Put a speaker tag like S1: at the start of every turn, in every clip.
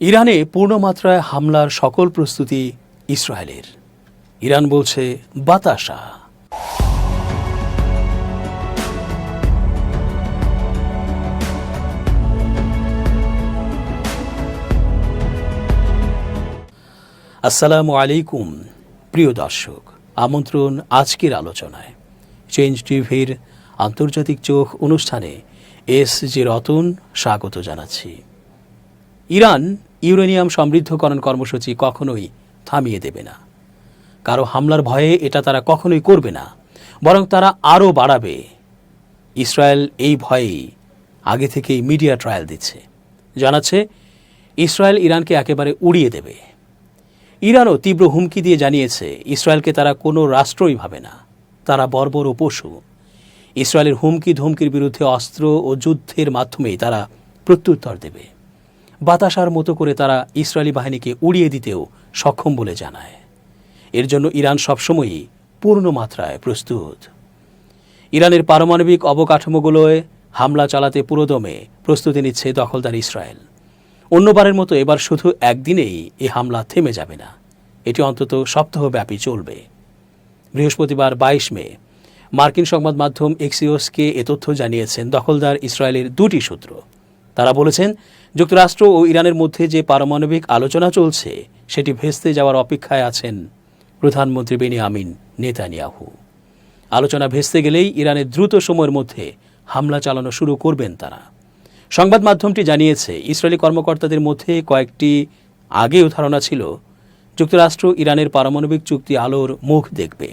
S1: ইরানে পূর্ণমাত্রায় হামলার সকল প্রস্তুতি ইসরায়েলের। ইরান বলছে বাতাসা। আসসালামু আলাইকুম প্রিয় দর্শক, আমন্ত্রণ আজকের আলোচনায়। চেঞ্জ টিভির আন্তর্জাতিক চোখ অনুষ্ঠানে এস.জি. রতন স্বাগত জানাচ্ছি। ইরান ইউরেনিয়াম সমৃদ্ধকরণ কর্মসূচি কখনোই থামিয়ে দেবে না। কারো হামলার ভয়ে এটা তারা কখনোই করবে না, বরং তারা আরও বাড়াবে। ইসরায়েল এই ভয়েই আগে থেকেই মিডিয়া ট্রায়াল দিচ্ছে, জানাচ্ছে ইসরায়েল ইরানকে একেবারে উড়িয়ে দেবে। ইরানও তীব্র হুমকি দিয়ে জানিয়েছে ইসরায়েলকে তারা কোনো রাষ্ট্রই ভাবে না, তারা বর্বর ও পশু। ইসরায়েলের হুমকি ধমকির বিরুদ্ধে অস্ত্র ও যুদ্ধের মাধ্যমেই তারা প্রত্যুত্তর দেবে। বাতাসার মতো করে তারা ইসরায়েলি বাহিনীকে উড়িয়ে দিতেও সক্ষম বলে জানায়। এর জন্য ইরান সবসময়ই পূর্ণ মাত্রায় প্রস্তুত। ইরানের পারমাণবিক অবকাঠামোগুলোয় হামলা চালাতে পুরোদমে প্রস্তুতি নিচ্ছে দখলদার ইসরায়েল। অন্যবারের মতো এবার শুধু একদিনেই এই হামলা থেমে যাবে না, এটি অন্তত সপ্তাহব্যাপী চলবে। বৃহস্পতিবার 22 মে মার্কিন সংবাদ মাধ্যম এক্সিওসকে এ তথ্য জানিয়েছেন দখলদার ইসরায়েলের দুটি সূত্র। তারা বলেছেন, যুক্তরাষ্ট্র ও ইরানের মধ্যে যে পারমাণবিক আলোচনা চলছে সেটি ভেস্তে যাওয়ার অপেক্ষায় আছেন প্রধানমন্ত্রী বেনিয়ামিন নেতানিয়াহু। আলোচনা ভেস্তে গেলেই ইরানের দ্রুত সময়ের মধ্যে হামলা চালানো শুরু করবেন তারা। সংবাদ মাধ্যমটি জানিয়েছে, ইসরায়েলি কর্মকর্তাদের মধ্যে কয়েকটি আগেও ধারণা ছিল যুক্তরাষ্ট্র ইরানের পারমাণবিক চুক্তি আলোর মুখ দেখবে,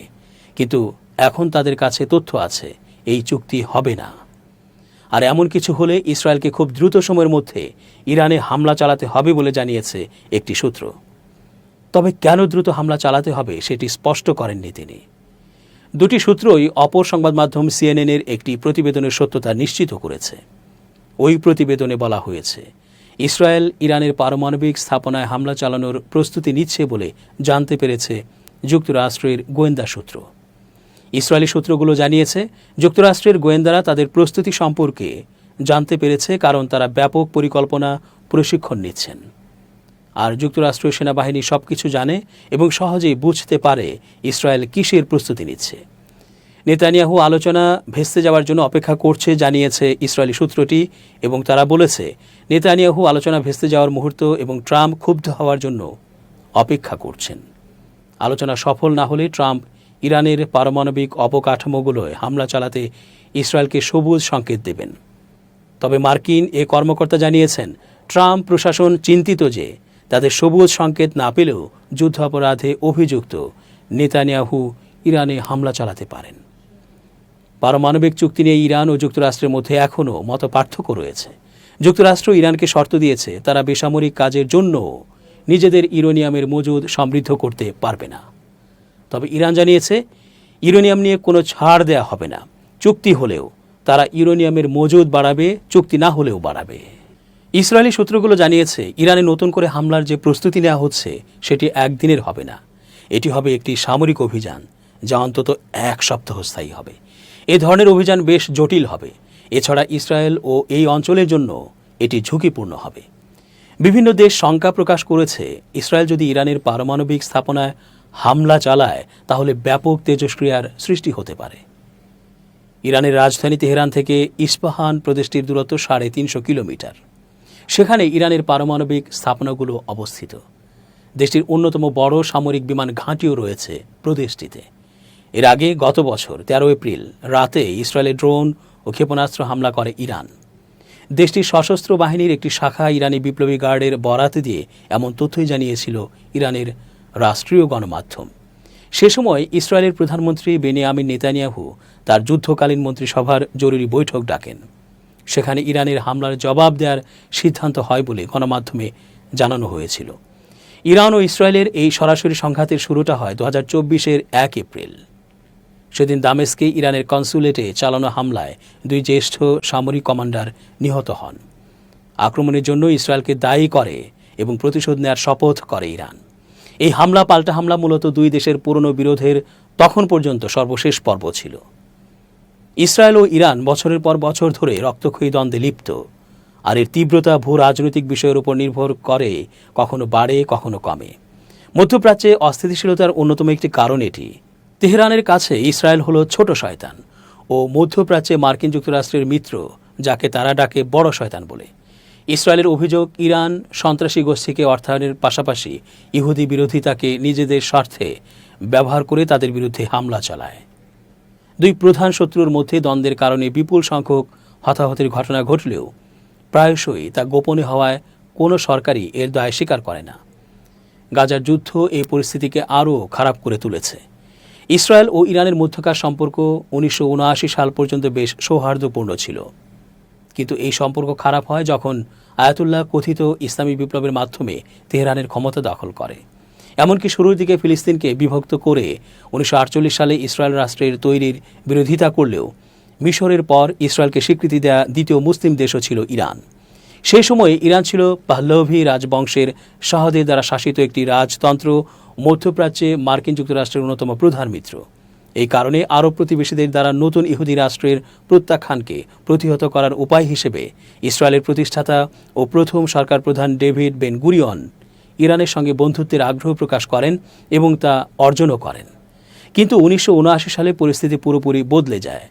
S1: কিন্তু এখন তাদের কাছে তথ্য আছে এই চুক্তি হবে না। আর এমন কিছু হলে ইসরায়েলকে খুব দ্রুত সময়ের মধ্যে ইরানে হামলা চালাতে হবে বলে জানিয়েছে একটি সূত্র। তবে কেন দ্রুত হামলা চালাতে হবে সেটি স্পষ্ট করেননি তিনি। দুটি সূত্রই অপর সংবাদ মাধ্যম সিএনএনের একটি প্রতিবেদনের সত্যতা নিশ্চিত করেছে। ওই প্রতিবেদনে বলা হয়েছে, ইসরায়েল ইরানের পারমাণবিক স্থাপনায় হামলা চালানোর প্রস্তুতি নিচ্ছে বলে জানতে পেরেছে যুক্তরাষ্ট্রের গোয়েন্দা সূত্র। ইসরায়েলি সূত্রগুলো জানিয়েছে, যুক্তরাষ্ট্রের গোয়েন্দারা তাদের প্রস্তুতি সম্পর্কে জানতে পেরেছে কারণ তারা ব্যাপক পরিকল্পনা প্রশিক্ষণ নিচ্ছেন। আর যুক্তরাষ্ট্রীয় সেনাবাহিনী সবকিছু জানে এবং সহজেই বুঝতে পারে ইসরায়েল কিসের প্রস্তুতি নিচ্ছে। নেতানিয়াহু আলোচনা ভেস্তে যাওয়ার জন্য অপেক্ষা করছে জানিয়েছে ইসরায়েলি সূত্রটি, এবং তারা বলেছে নেতানিয়াহু আলোচনা ভেস্তে যাওয়ার মুহূর্ত এবং ট্রাম্প ক্ষুব্ধ হওয়ার জন্য অপেক্ষা করছেন। আলোচনা সফল না হলে ট্রাম্প ইরানের পারমাণবিক অবকাঠামোগুলোয় হামলা চালাতে ইসরায়েলকে সবুজ সংকেত দেবেন। তবে মার্কিন এ কর্মকর্তা জানিয়েছেন, ট্রাম্প প্রশাসন চিন্তিত যে তাদের সবুজ সংকেত না পেলেও যুদ্ধাপরাধে অভিযুক্ত নেতানিয়াহু ইরানে হামলা চালাতে পারেন। পারমাণবিক চুক্তি নিয়ে ইরান ও যুক্তরাষ্ট্রের মধ্যে এখনও মত পার্থক্য রয়েছে। যুক্তরাষ্ট্র ইরানকে শর্ত দিয়েছে তারা বেসামরিক কাজের জন্য নিজেদের ইউরেনিয়ামের মজুদ সমৃদ্ধ করতে পারবে না। তবে ইরান জানিয়েছে ইউরেনিয়াম নিয়ে কোনো ছাড় দেয়া হবে না। চুক্তি হলেও তারা ইউরেনিয়ামের মজুদ বাড়াবে, চুক্তি না হলেও বাড়াবে। ইসরায়েলি সূত্রগুলো জানিয়েছে, ইরানে নতুন করে হামলার যে প্রস্তুতি নেওয়া হচ্ছে সেটি একদিনের হবে না, এটি হবে একটি সামরিক অভিযান যা অন্তত 1 সপ্তাহ স্থায়ী হবে। এ ধরনের অভিযান বেশ জটিল হবে। এছাড়া ইসরায়েল ও এই অঞ্চলের জন্য এটি ঝুঁকিপূর্ণ হবে। বিভিন্ন দেশ শঙ্কা প্রকাশ করেছে, ইসরায়েল যদি ইরানের পারমাণবিক স্থাপনায় হামলা চালায় তাহলে ব্যাপক তেজস্ক্রিয়ার সৃষ্টি হতে পারে। ইরানের রাজধানী তেহরান থেকে ইস্পাহান প্রদেশটির দূরত্ব 350 কিলোমিটার। সেখানে ইরানের পারমাণবিক স্থাপনাগুলো অবস্থিত। দেশটির অন্যতম বড় সামরিক বিমান ঘাঁটিও রয়েছে প্রদেশটিতে। এর আগে গত বছর 13 এপ্রিল রাতে ইসরায়েলের ড্রোন ও ক্ষেপণাস্ত্র হামলা করে ইরান। দেশটির সশস্ত্র বাহিনীর একটি শাখা ইরানি বিপ্লবী গার্ডের বরাত দিয়ে এমন তথ্যই জানিয়েছিল ইরানের রাষ্ট্রীয় গণমাধ্যম। সে সময় ইসরায়েলের প্রধানমন্ত্রী বেনিয়ামিন নেতানিয়াহু তার যুদ্ধকালীন মন্ত্রিসভার জরুরি বৈঠক ডাকেন। সেখানে ইরানের হামলার জবাব দেওয়ার সিদ্ধান্ত হয় বলে গণমাধ্যমে জানানো হয়েছিল। ইরান ও ইসরায়েলের এই সরাসরি সংঘাতের শুরুটা হয় 2024-এর 1 এপ্রিল। সেদিন দামেস্কে ইরানের কনসুলেটে চালানো হামলায় 2 জ্যেষ্ঠ সামরিক কমান্ডার নিহত হন। আক্রমণের জন্য ইসরায়েলকে দায়ী করে এবং প্রতিশোধ নেওয়ার শপথ করে ইরান। এই হামলা পাল্টা হামলা মূলত 2 দেশের পুরনো বিরোধের তখন পর্যন্ত সর্বশেষ পর্ব ছিল। ইসরায়েল ও ইরান বছরের পর বছর ধরে রক্তক্ষয়ী দ্বন্দ্বে লিপ্ত। আর এর তীব্রতা ভূ রাজনৈতিক বিষয়ের উপর নির্ভর করে, কখনো বাড়ে কখনো কমে। মধ্যপ্রাচ্যে অস্থিতিশীলতার অন্যতম একটি কারণ এটি। তেহরানের কাছে ইসরায়েল হলো ছোট শয়তান ও মধ্যপ্রাচ্যে মার্কিন যুক্তরাষ্ট্রের মিত্র, যাকে তারা ডাকে বড় শয়তান বলে। ইসরায়েলের অভিযোগ, ইরান সন্ত্রাসী গোষ্ঠীকে অর্থায়নের পাশাপাশি ইহুদি বিরোধিতাকে নিজেদের স্বার্থে ব্যবহার করে তাদের বিরুদ্ধে হামলা চালায়। দুই প্রধান শত্রুর মধ্যে দ্বন্দ্বের কারণে বিপুল সংখ্যক হতাহতের ঘটনা ঘটলেও প্রায়শই তা গোপনে হওয়ায় কোনো সরকারই এর দায় স্বীকার করে না। গাজার যুদ্ধ এই পরিস্থিতিকে আরও খারাপ করে তুলেছে। ইসরায়েল ও ইরানের মধ্যকার সম্পর্ক 1979 সাল পর্যন্ত বেশ সৌহার্দ্যপূর্ণ ছিল, কিন্তু এই সম্পর্ক খারাপ হয় যখন আয়াতুল্লাহ কথিত ইসলামী বিপ্লবের মাধ্যমে তেহরানের ক্ষমতা দখল করে। এমনকি শুরুর দিকে ফিলিস্তিনকে বিভক্ত করে 1948 সালে ইসরায়েল রাষ্ট্রের তৈরির বিরোধিতা করলেও মিশরের পর ইসরায়েলকে স্বীকৃতি দেয়া দ্বিতীয় মুসলিম দেশও ছিল ইরান। সেই সময়ে ইরান ছিল পাহলভি রাজবংশের শাহদের দ্বারা শাসিত একটি রাজতন্ত্র, মধ্যপ্রাচ্যে মার্কিন যুক্তরাষ্ট্রের অন্যতম প্রধান মিত্র। এই কারণে আরব প্রতিবেশীদের দ্বারা নতুন ইহুদি রাষ্ট্রের প্রত্যাখ্যানকে প্রতিহত করার উপায় হিসেবে ইসরায়েলের প্রতিষ্ঠাতা ও প্রথম সরকার প্রধান ডেভিড বেন গুরিয়ন ইরানের সঙ্গে বন্ধুত্বের আগ্রহ প্রকাশ করেন এবং তা অর্জনও করেন। কিন্তু 1979 সালে পরিস্থিতি পুরোপুরি বদলে যায়।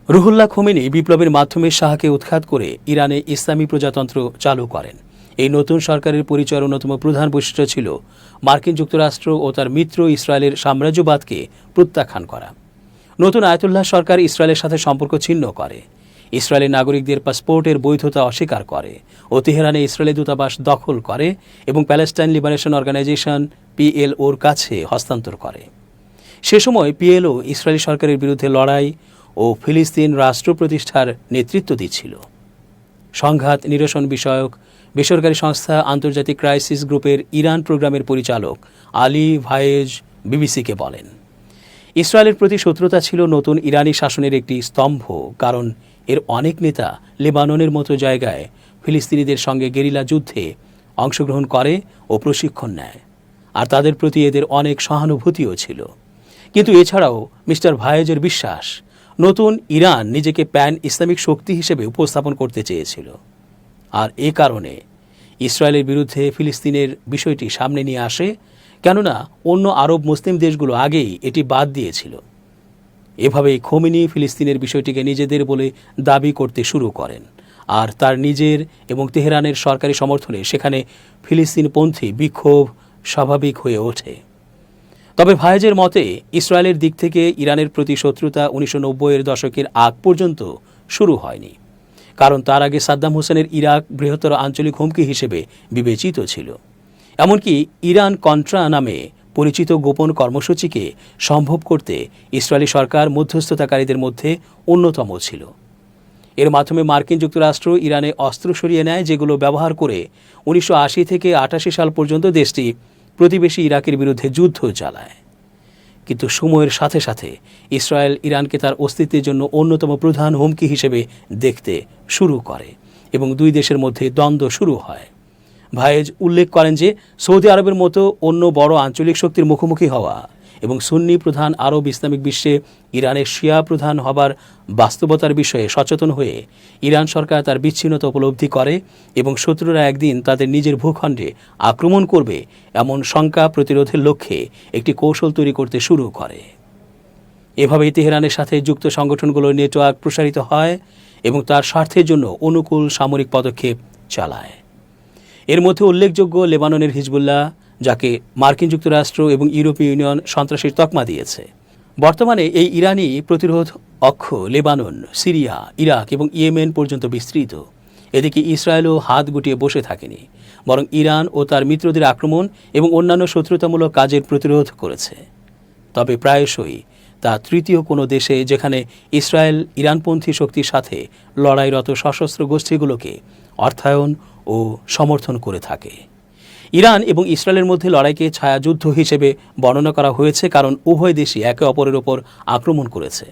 S1: রুহুল্লাহ খোমেনি বিপ্লবের মাধ্যমে শাহকে উৎখাত করে ইরানে ইসলামী প্রজাতন্ত্র চালু করেন। এই নতুন সরকারের পরিচয়ের অন্যতম প্রধান বৈশিষ্ট্য ছিল মার্কিন যুক্তরাষ্ট্র ও তার মিত্র ইসরায়েলের সাম্রাজ্যবাদকে প্রত্যাখ্যান করা। নতুন আয়াতুল্লাহ সরকার ইসরায়েলের সাথে সম্পর্ক ছিন্ন করে, ইসরায়েলের নাগরিকদের পাসপোর্টের বৈধতা অস্বীকার করে ও তেহরানে ইসরায়েলি দূতাবাস দখল করে এবং প্যালেস্টাইন লিবারেশন অর্গানাইজেশন PLOর কাছে হস্তান্তর করে। সে সময় PLO ইসরায়েলি সরকারের বিরুদ্ধে লড়াই ও ফিলিস্তিন রাষ্ট্র প্রতিষ্ঠার নেতৃত্ব দিচ্ছিল। সংঘাত নিরসন বিষয়ক বেসরকারি সংস্থা আন্তর্জাতিক ক্রাইসিস গ্রুপের ইরান প্রোগ্রামের পরিচালক আলী ভায়েজ বিবিসিকে বলেন, ইসরায়েলের প্রতি শত্রুতা ছিল নতুন ইরানি শাসনের একটি স্তম্ভ, কারণ এর অনেক নেতা লেবাননের মতো জায়গায় ফিলিস্তিনিদের সঙ্গে গেরিলা যুদ্ধে অংশগ্রহণ করে ও প্রশিক্ষণ নেয়, আর তাদের প্রতি এদের অনেক সহানুভূতিও ছিল। কিন্তু এছাড়াও মিস্টার ভায়েজের বিশ্বাস, নতুন ইরান নিজেকে প্যান ইসলামিক শক্তি হিসেবে উপস্থাপন করতে চেয়েছিল, আর এ কারণে ইসরায়েলের বিরুদ্ধে ফিলিস্তিনের বিষয়টি সামনে নিয়ে আসে, কেননা অন্য আরব মুসলিম দেশগুলো আগেই এটি বাদ দিয়েছিল। এভাবেই খোমেনি ফিলিস্তিনের বিষয়টিকে নিজেদের বলে দাবি করতে শুরু করেন, আর তার নিজের এবং তেহরানের সরকারি সমর্থনে সেখানে ফিলিস্তিনপন্থী বিক্ষোভ স্বাভাবিক হয়ে ওঠে। তবে ভায়েজের মতে ইসরায়েলের দিক থেকে ইরানের প্রতি শত্রুতা 1990-এর দশকের আগ পর্যন্ত শুরু হয়নি, কারণ তার আগে সাদ্দাম হোসেনের ইরাক বৃহত্তর আঞ্চলিক হুমকি হিসেবে বিবেচিত ছিল। এমনকি ইরান কন্ট্রা নামে পরিচিত গোপন কর্মসূচিকে সম্ভব করতে ইসরায়েলি সরকার মধ্যস্থতাকারীদের মধ্যে অন্যতম ছিল। এর মাধ্যমে মার্কিন যুক্তরাষ্ট্র ইরানে অস্ত্র সরিয়ে নেয়, যেগুলো ব্যবহার করে 1980 থেকে 88 সাল পর্যন্ত দেশটি প্রতিবেশী ইরাকের বিরুদ্ধে যুদ্ধ চালায়। কিন্তু সময়ের সাথে সাথে ইসরায়েল ইরানকে তার অস্তিত্বের জন্য অন্যতম প্রধান হুমকি হিসেবে দেখতে শুরু করে এবং দুই দেশের মধ্যে দ্বন্দ্ব শুরু হয়। ভায়েজ উল্লেখ করেন যে সৌদি আরবের মতো অন্য বড় আঞ্চলিক শক্তির মুখোমুখি হওয়া এবং সুন্নি প্রধান আরব ইসলামিক বিশ্বে ইরানের শিয়া প্রধান হবার বাস্তবতার বিষয়ে সচেতন হয়ে ইরান সরকার তার বিচ্ছিন্নতা উপলব্ধি করে এবং শত্রুরা একদিন তাদের নিজের ভূখণ্ডে আক্রমণ করবে এমন শঙ্কা প্রতিরোধের লক্ষ্যে একটি কৌশল তৈরি করতে শুরু করে। এভাবেই তেহরানের সাথে যুক্ত সংগঠনগুলোর নেটওয়ার্ক প্রসারিত হয় এবং তার স্বার্থের জন্য অনুকূল সামরিক পদক্ষেপ চালায়। এর মধ্যে উল্লেখযোগ্য লেবাননের হিজবুল্লাহ, যাকে মার্কিন যুক্তরাষ্ট্র এবং ইউরোপীয় ইউনিয়ন সন্ত্রাসীর তকমা দিয়েছে। বর্তমানে এই ইরানি প্রতিরোধ অক্ষ লেবানন, সিরিয়া, ইরাক এবং ইয়েমেন পর্যন্ত বিস্তৃত। এদিকে ইসরায়েলও হাত গুটিয়ে বসে থাকেনি, বরং ইরান ও তার মিত্রদের আক্রমণ এবং অন্যান্য শত্রুতামূলক কাজের প্রতিরোধ করেছে। তবে প্রায়শই তা তৃতীয় কোনো দেশে, যেখানে ইসরায়েল ইরানপন্থী শক্তির সাথে লড়াইরত সশস্ত্র গোষ্ঠীগুলোকে অর্থায়ন ও সমর্থন করে থাকে। ইরান এবং ইসরায়েলের মধ্যে লড়াইকে ছায়াযুদ্ধ হিসেবে বর্ণনা করা হয়েছে, কারণ উভয় দেশই একে অপরের ওপর আক্রমণ করেছে।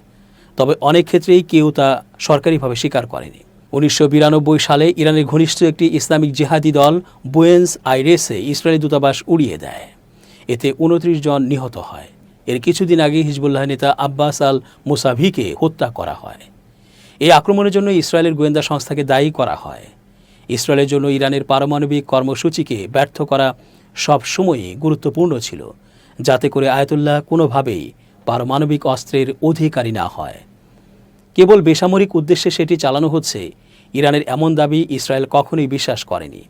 S1: তবে অনেক ক্ষেত্রেই কেউ তা সরকারিভাবে স্বীকার করেনি। 1992 সালে ইরানের ঘনিষ্ঠ একটি ইসলামিক জিহাদি দল বুয়েন্স আইরেসে ইসরায়েলি দূতাবাস উড়িয়ে দেয়। এতে 29 জন নিহত হয়। এর কিছুদিন আগে হিজবুল্লাহ নেতা আব্বাস আল মুসাভিকে হত্যা করা হয়। এই আক্রমণের জন্য ইসরায়েলের গোয়েন্দা সংস্থাকে দায়ী করা হয়। ইসরায়েলের জন্য ইরানের পারমাণবিক কর্মসূচিকে ব্যর্থ করা সবসময়ই গুরুত্বপূর্ণ ছিল, যাতে করে আয়াতুল্লাহ কোনোভাবেই পারমাণবিক অস্ত্রের অধিকারী না হয়। কেবল বেসামরিক উদ্দেশ্যে সেটি চালানো হচ্ছে, ইরানের এমন দাবি ইসরায়েল কখনোই বিশ্বাস করেনি।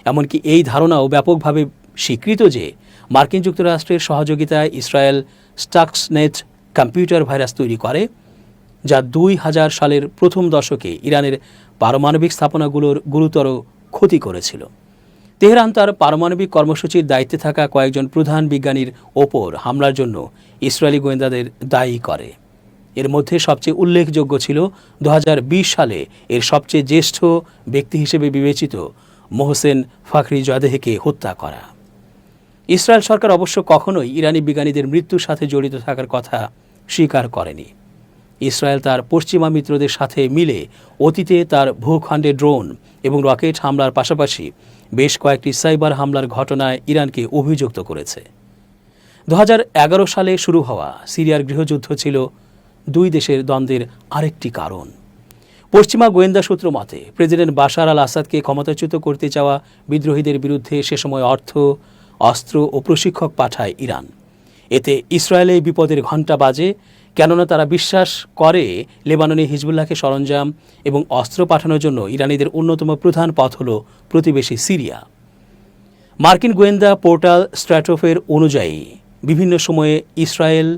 S1: এমনকি এই ধারণাও ব্যাপকভাবে স্বীকৃত যে মার্কিন যুক্তরাষ্ট্রের সহযোগিতায় ইসরায়েল স্টাক্সনেট কম্পিউটার ভাইরাস তৈরি করে, যা 2000 সালের প্রথম দশকে ইরানের পারমাণবিক স্থাপনাগুলোর গুরুতর ক্ষতি করেছিল। তেহরান তার পারমাণবিক কর্মসূচির দায়িত্বে থাকা কয়েকজন প্রধান বিজ্ঞানীর ওপর হামলার জন্য ইসরায়েলি গোয়েন্দাদের দায়ী করে। এর মধ্যে সবচেয়ে উল্লেখযোগ্য ছিল 2020 সালে এর সবচেয়ে জ্যেষ্ঠ ব্যক্তি হিসেবে বিবেচিত মোহসেন ফাখরিজাদেহকে হত্যা করা। ইসরায়েল সরকার অবশ্য কখনোই ইরানি বিজ্ঞানীদের মৃত্যুর সাথে জড়িত থাকার কথা স্বীকার করেনি। ইসরায়েল তার পশ্চিমা মিত্রদের সাথে মিলে অতীতে তার ভূখণ্ডে ড্রোন এবং রকেট হামলার পাশাপাশি বেশ কয়েকটি সাইবার হামলার ঘটনায় ইরানকে অভিযুক্ত করেছে। 2011 সালে শুরু হওয়া সিরিয়ার গৃহযুদ্ধ ছিল দুই দেশের দ্বন্দ্বের আরেকটি কারণ। পশ্চিমা গোয়েন্দা সূত্র মতে প্রেসিডেন্ট বাশার আল আসাদকে ক্ষমতাচ্যুত করতে চাওয়া বিদ্রোহীদের বিরুদ্ধে সে সময় অর্থ, অস্ত্র ও প্রশিক্ষক পাঠায় ইরান। এতে ইসরায়েলে বিপদের ঘণ্টা বাজে, কেননা তারা বিশ্বাস করে লেবাননে হিজবুল্লাহকে সরঞ্জাম এবং অস্ত্র পাঠানোর জন্য ইরানিদের অন্যতম প্রধান পথ হল প্রতিবেশী সিরিয়া। মার্কিন গোয়েন্দা পোর্টাল স্ট্র্যাটোফের অনুযায়ী বিভিন্ন সময়ে ইসরায়েল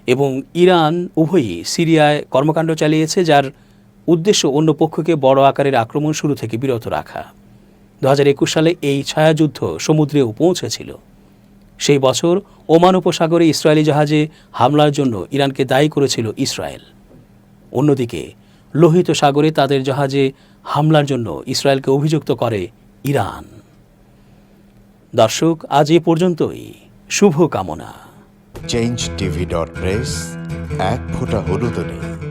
S1: এবং ইরান উভয়ই সিরিয়ায় কর্মকাণ্ড চালিয়েছে, যার উদ্দেশ্য অন্য পক্ষকে বড় আকারের আক্রমণ শুরু থেকে বিরত রাখা। 2021 সালে এই ছায়াযুদ্ধ সমুদ্রেও পৌঁছেছিল। সেই বছর ওমান উপসাগরে ইসরায়েলি জাহাজে হামলার জন্য ইরানকে দায়ী করেছিল ইসরায়েল। অন্যদিকে লোহিত সাগরে তাদের জাহাজে হামলার জন্য ইসরায়েলকে অভিযুক্ত করে ইরান। দর্শক, আজ এ পর্যন্তই। শুভ কামনা।
S2: changeTV.press, এক ফোঁটা হলুদও নেই।